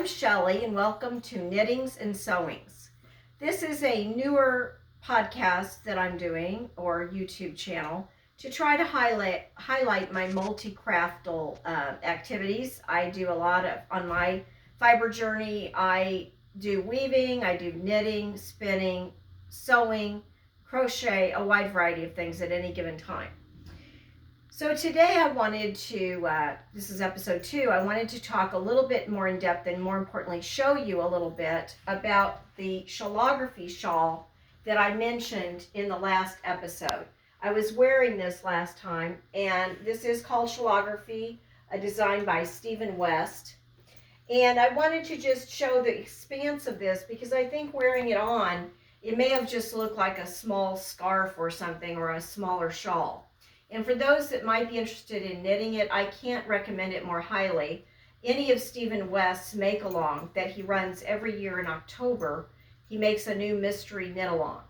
I'm Shelley, and welcome to Knittings and Sewings. This is a newer podcast that I'm doing, or YouTube channel, to try to highlight my multi-craftal activities. I do a lot of, on my fiber journey, I do weaving, I do knitting, spinning, sewing, crochet, a wide variety of things at any given time. So today I wanted to, this is episode 2, I wanted to talk a little bit more in depth and more importantly show you a little bit about the Shawlography Shawl that I mentioned in the last episode. I was wearing this last time, and this is called Shawlography, a design by Stephen West. And I wanted to just show the expanse of this because I think wearing it on, it may have just looked like a small scarf or something, or a smaller shawl. And for those that might be interested in knitting it, I can't recommend it more highly. Any of Stephen West's make-along that he runs every year in October, he makes a new mystery knit-along.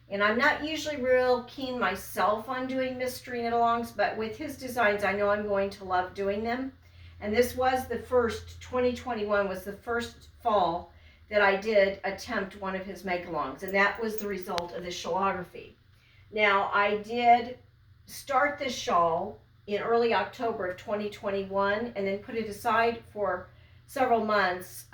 And I'm not usually real keen myself on doing mystery knit-alongs, but with his designs, I know I'm going to love doing them. And this was the first, 2021 was the first fall that I did attempt one of his make-alongs, and that was the result of the Shawlography. Now, I did start this shawl in early October of 2021 and then put it aside for several months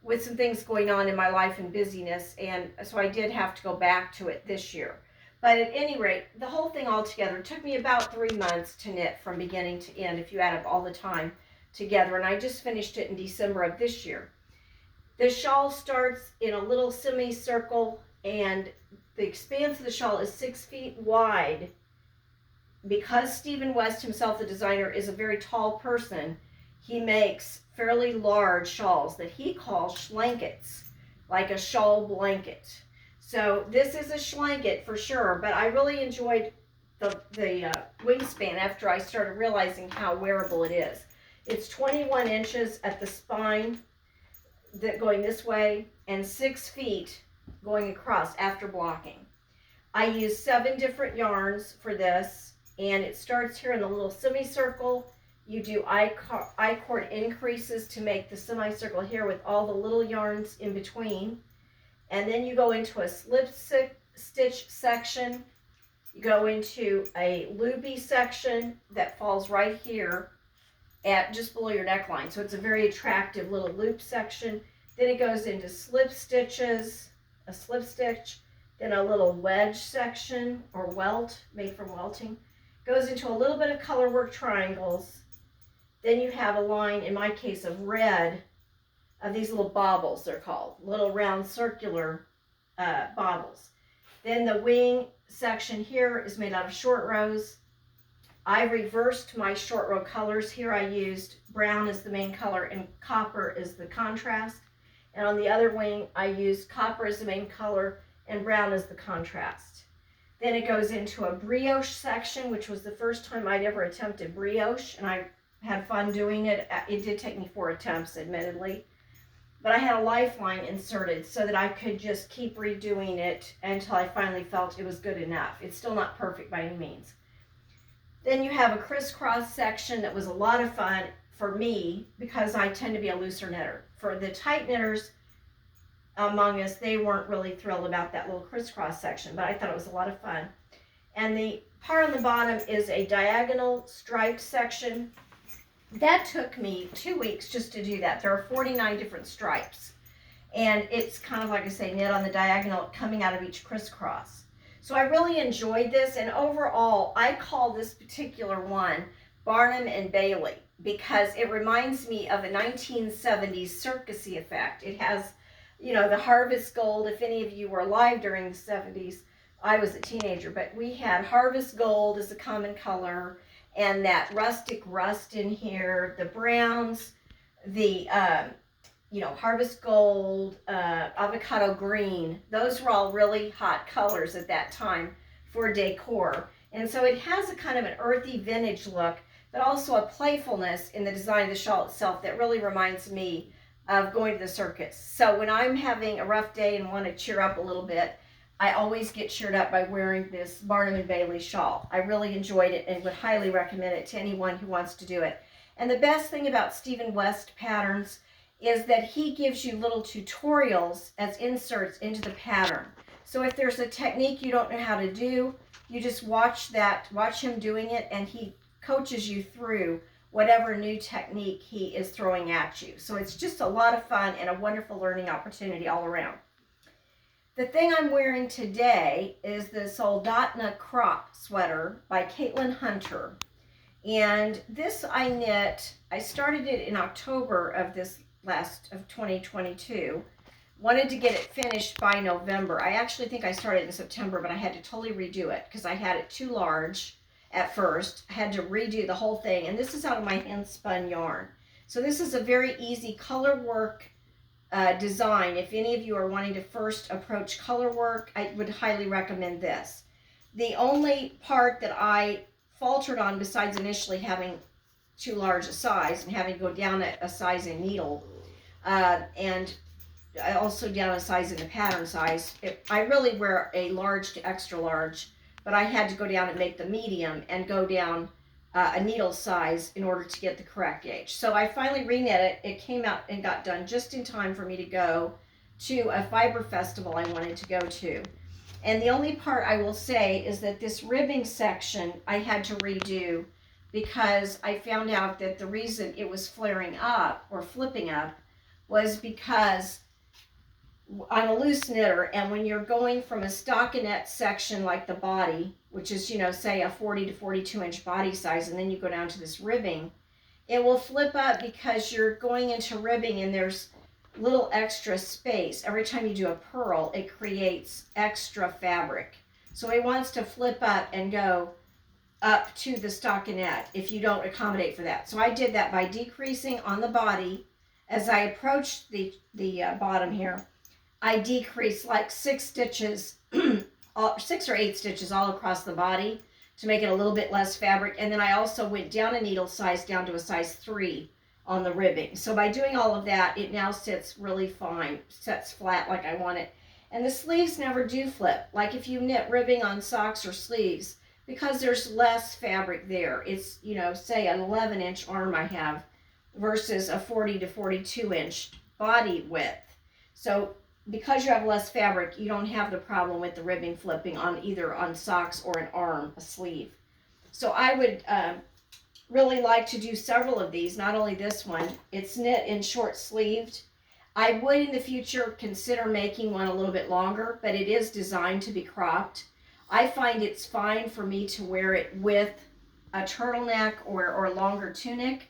with some things going on in my life and busyness, and so I did have to go back to it this year. But at any rate, the whole thing altogether took me about 3 months to knit from beginning to end if you add up all the time together, and I just finished it in December of this year. The shawl starts in a little semicircle, and the expanse of the shawl is 6 feet wide. Because Stephen West himself, the designer, is a very tall person, he makes fairly large shawls that he calls schlankets, like a shawl blanket. So this is a schlanket for sure, but I really enjoyed the wingspan after I started realizing how wearable it is. It's 21 inches at the spine that going this way, and 6 feet going across after blocking. I use 7 different yarns for this. And it starts here in the little semicircle. You do I-cord increases to make the semicircle here with all the little yarns in between. And then you go into a slip stitch section. You go into a loopy section that falls right here at just below your neckline. So it's a very attractive little loop section. Then it goes into slip stitches, a slip stitch, then a little wedge section or welt made from welting. Goes into a little bit of color work triangles. Then you have a line, in my case, of red, of these little baubles, they're called, little round circular baubles. Then the wing section here is made out of short rows. I reversed my short row colors. Here I used brown as the main color and copper as the contrast. And on the other wing, I used copper as the main color and brown as the contrast. Then it goes into a brioche section, which was the first time I'd ever attempted brioche, and I had fun doing it. It did take me 4 attempts, admittedly. But I had a lifeline inserted so that I could just keep redoing it until I finally felt it was good enough. It's still not perfect by any means. Then you have a crisscross section that was a lot of fun for me because I tend to be a looser knitter. For the tight knitters among us, they weren't really thrilled about that little crisscross section, but I thought it was a lot of fun. And the part on the bottom is a diagonal striped section. That took me 2 weeks just to do that. There are 49 different stripes, and it's kind of like I say, knit on the diagonal coming out of each crisscross. So I really enjoyed this, and overall I call this particular one Barnum and Bailey because it reminds me of a 1970s circusy effect. It has, you know, the harvest gold. If any of you were alive during the 70s, I was a teenager, but we had harvest gold as a common color, and that rustic rust in here, the browns, the harvest gold, avocado green. Those were all really hot colors at that time for decor. And so it has a kind of an earthy vintage look, but also a playfulness in the design of the shawl itself that really reminds me of going to the circus. So when I'm having a rough day and want to cheer up a little bit, I always get cheered up by wearing this Barnum and Bailey shawl. I really enjoyed it and would highly recommend it to anyone who wants to do it. And the best thing about Stephen West patterns is that he gives you little tutorials as inserts into the pattern. So if there's a technique you don't know how to do, you just watch him doing it, and he coaches you through whatever new technique he is throwing at you. So it's just a lot of fun and a wonderful learning opportunity all around. The thing I'm wearing today is the Soldotna crop sweater by Caitlin Hunter. And this I started it in October of 2022. Wanted to get it finished by November. I actually think I started in September, but I had to totally redo it because I had it too large at first. I had to redo the whole thing. And this is out of my hand spun yarn. So this is a very easy color work design. If any of you are wanting to first approach color work, I would highly recommend this. The only part that I faltered on, besides initially having too large a size and having to go down a size in needle, and also down a size in the pattern size. I really wear a large to extra large, but I had to go down and make the medium and go down a needle size in order to get the correct gauge. So I finally reknit it. It came out and got done just in time for me to go to a fiber festival I wanted to go to. And the only part I will say is that this ribbing section I had to redo because I found out that the reason it was flaring up or flipping up was because I'm a loose knitter, and when you're going from a stockinette section like the body, which is, say a 40 to 42 inch body size, and then you go down to this ribbing, it will flip up because you're going into ribbing and there's little extra space. Every time you do a purl, it creates extra fabric. So it wants to flip up and go up to the stockinette if you don't accommodate for that. So I did that by decreasing on the body. As I approached the bottom here, I decreased like 6 stitches, 6 or 8 stitches all across the body to make it a little bit less fabric. And then I also went down a needle size down to a size 3 on the ribbing. So by doing all of that, it now sits really fine, sits flat like I want it. And the sleeves never do flip. Like if you knit ribbing on socks or sleeves, because there's less fabric there. It's, say an 11 inch arm I have versus a 40 to 42 inch body width. So because you have less fabric, you don't have the problem with the ribbing flipping on either on socks or an arm, a sleeve. So I would really like to do several of these, not only this one. It's knit in short sleeved. I would in the future consider making one a little bit longer, but it is designed to be cropped. I find it's fine for me to wear it with a turtleneck or a longer tunic,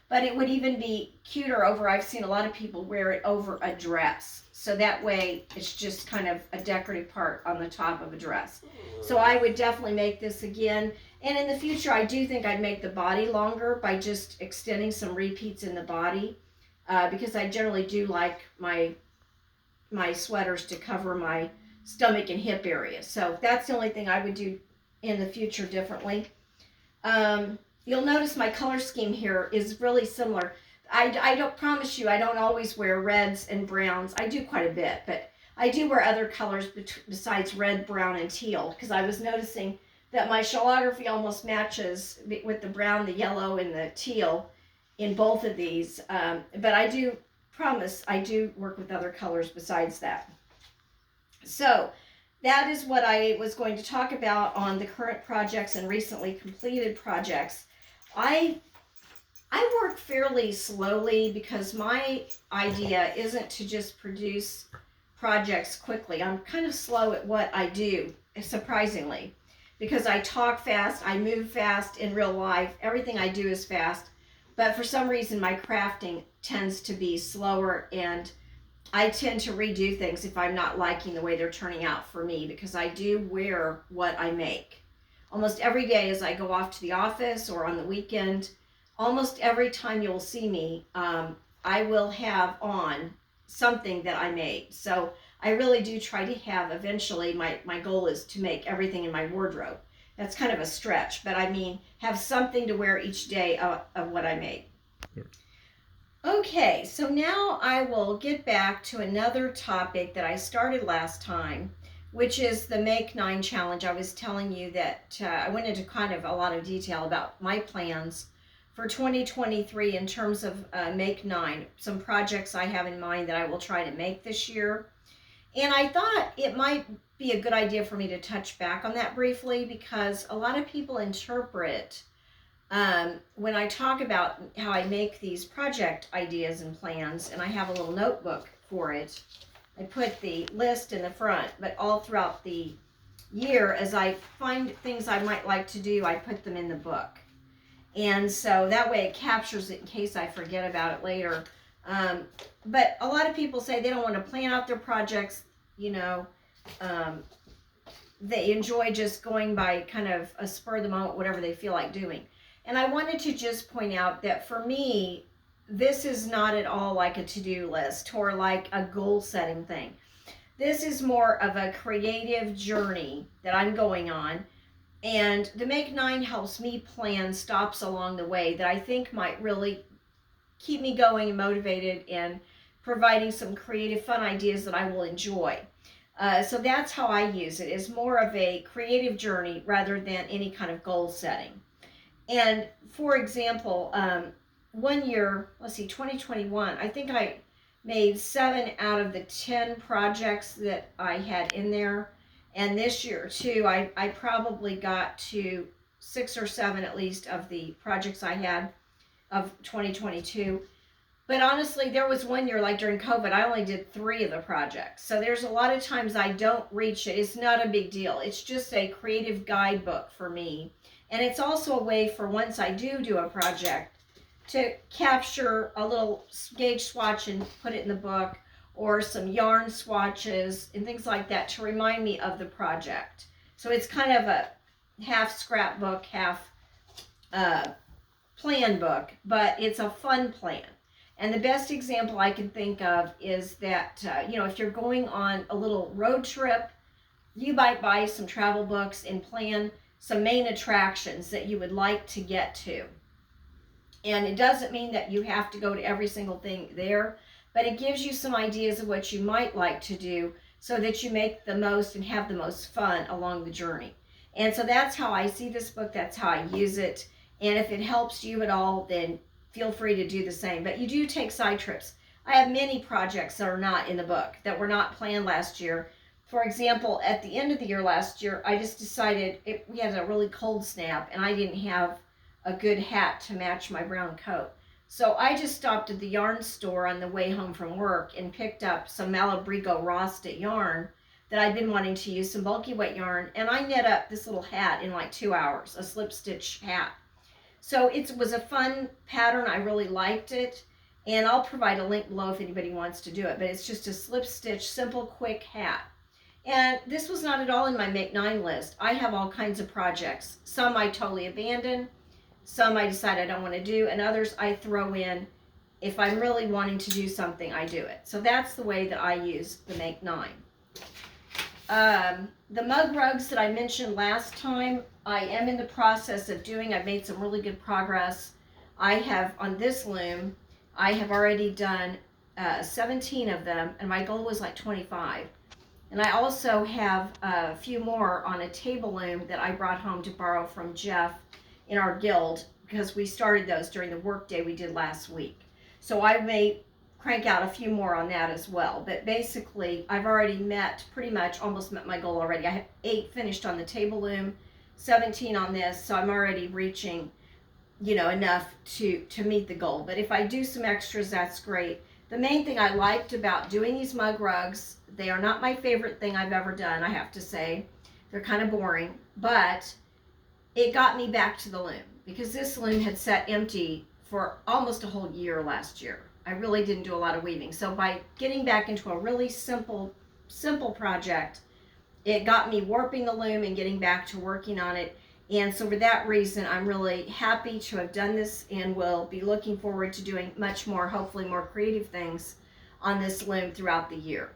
but it would even be cuter over, I've seen a lot of people wear it over a dress. So that way it's just kind of a decorative part on the top of a dress. So I would definitely make this again. And in the future, I do think I'd make the body longer by just extending some repeats in the body, because I generally do like my sweaters to cover my stomach and hip area. So that's the only thing I would do in the future differently. You'll notice my color scheme here is really similar. I don't promise you, I don't always wear reds and browns. I do quite a bit, but I do wear other colors besides red, brown, and teal, because I was noticing that my shawlography almost matches with the brown, the yellow, and the teal in both of these. But I do promise I do work with other colors besides that. So that is what I was going to talk about on the current projects and recently completed projects. I work fairly slowly because my idea isn't to just produce projects quickly. I'm kind of slow at what I do, surprisingly, because I talk fast, I move fast in real life. Everything I do is fast, but for some reason my crafting tends to be slower, and I tend to redo things if I'm not liking the way they're turning out for me, because I do wear what I make. Almost every day as I go off to the office or on the weekend, almost every time you'll see me, I will have on something that I made. So I really do try to have, eventually, my goal is to make everything in my wardrobe. That's kind of a stretch, but I mean, have something to wear each day of what I made. Yeah. Okay, so now I will get back to another topic that I started last time, which is the Make 9 challenge. I was telling you that I went into kind of a lot of detail about my plans for 2023 in terms of Make 9, some projects I have in mind that I will try to make this year. And I thought it might be a good idea for me to touch back on that briefly, because a lot of people interpret when I talk about how I make these project ideas and plans, and I have a little notebook for it. I put the list in the front, but all throughout the year, as I find things I might like to do, I put them in the book. And so that way it captures it in case I forget about it later. But a lot of people say they don't want to plan out their projects, you know. They enjoy just going by kind of a spur of the moment, whatever they feel like doing. And I wanted to just point out that for me, this is not at all like a to-do list or like a goal-setting thing. This is more of a creative journey that I'm going on. And the Make 9 helps me plan stops along the way that I think might really keep me going and motivated and providing some creative, fun ideas that I will enjoy. So that's how I use it, is more of a creative journey rather than any kind of goal setting. And for example, one year, 2021, I think I made 7 out of the 10 projects that I had in there. And this year too, I probably got to 6 or 7 at least of the projects I had of 2022. But honestly, there was one year, like during COVID, I only did 3 of the projects. So there's a lot of times I don't reach it. It's not a big deal. It's just a creative guidebook for me. And it's also a way for, once I do a project, to capture a little gauge swatch and put it in the book, or some yarn swatches and things like that to remind me of the project. So it's kind of a half scrapbook, half plan book, but it's a fun plan. And the best example I can think of is that, if you're going on a little road trip, you might buy some travel books and plan some main attractions that you would like to get to. And it doesn't mean that you have to go to every single thing there, but it gives you some ideas of what you might like to do so that you make the most and have the most fun along the journey. And so that's how I see this book. That's how I use it. And if it helps you at all, then feel free to do the same. But you do take side trips. I have many projects that are not in the book, that were not planned last year. For example, at the end of the year last year, I just decided we had a really cold snap and I didn't have a good hat to match my brown coat. So I just stopped at the yarn store on the way home from work and picked up some Malabrigo Rostet yarn that I'd been wanting to use, some bulky weight yarn, and I knit up this little hat in like 2 hours, a slip stitch hat. So it was a fun pattern. I really liked it, and I'll provide a link below if anybody wants to do it, but it's just a slip stitch, simple, quick hat. And this was not at all in my Make 9 list. I have all kinds of projects. Some I totally abandon, some I decide I don't want to do, and others I throw in. If I'm really wanting to do something, I do it. So that's the way that I use the Make 9. The mug rugs that I mentioned last time, I am in the process of doing. I've made some really good progress. I have, on this loom, I have already done 17 of them, and my goal was like 25. And I also have a few more on a table loom that I brought home to borrow from Jeff in our guild, because we started those during the work day we did last week. So I may crank out a few more on that as well. But basically, I've already almost met my goal already. I have 8 finished on the table loom, 17 on this, so I'm already reaching, enough to meet the goal. But if I do some extras, that's great. The main thing I liked about doing these mug rugs, they are not my favorite thing I've ever done, I have to say. They're kind of boring, but it got me back to the loom, because this loom had sat empty for almost a whole year last year. I really didn't do a lot of weaving. So by getting back into a really simple project, it got me warping the loom and getting back to working on it. And so for that reason, I'm really happy to have done this, and will be looking forward to doing much more, hopefully more creative things on this loom throughout the year.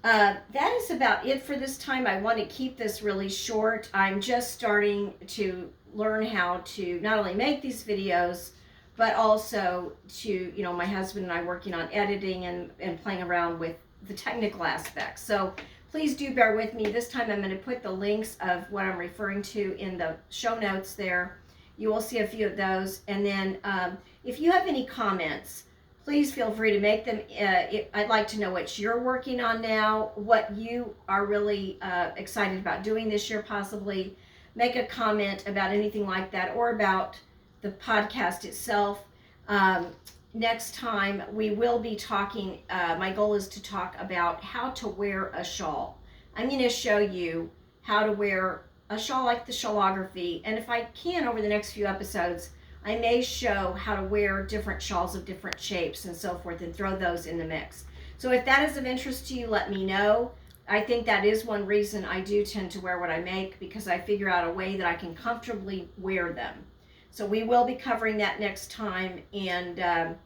That is about it for this time. I want to keep this really short. I'm just starting to learn how to not only make these videos, but also to, my husband and I working on editing and playing around with the technical aspects. So please do bear with me. This time I'm going to put the links of what I'm referring to in the show notes there. You will see a few of those. And then if you have any comments, please feel free to make them. I'd like to know what you're working on now, what you are really excited about doing this year possibly. Make a comment about anything like that or about the podcast itself. Next time we will be talking, my goal is to talk about how to wear a shawl. I'm going to show you how to wear a shawl like the Shawlography, and if I can over the next few episodes, I may show how to wear different shawls of different shapes and so forth and throw those in the mix. So if that is of interest to you, let me know. I think that is one reason I do tend to wear what I make, because I figure out a way that I can comfortably wear them. So we will be covering that next time, and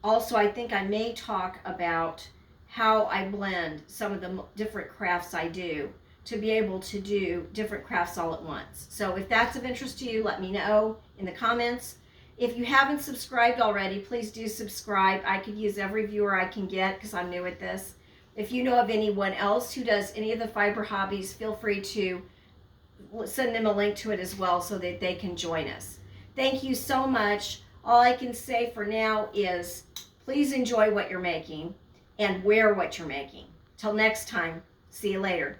also I think I may talk about how I blend some of the different crafts I do to be able to do different crafts all at once. So if that's of interest to you, let me know in the comments. If you haven't subscribed already, please do subscribe. I could use every viewer I can get because I'm new at this. If you know of anyone else who does any of the fiber hobbies, feel free to send them a link to it as well so that they can join us. Thank you so much. All I can say for now is please enjoy what you're making and wear what you're making. Till next time, see you later.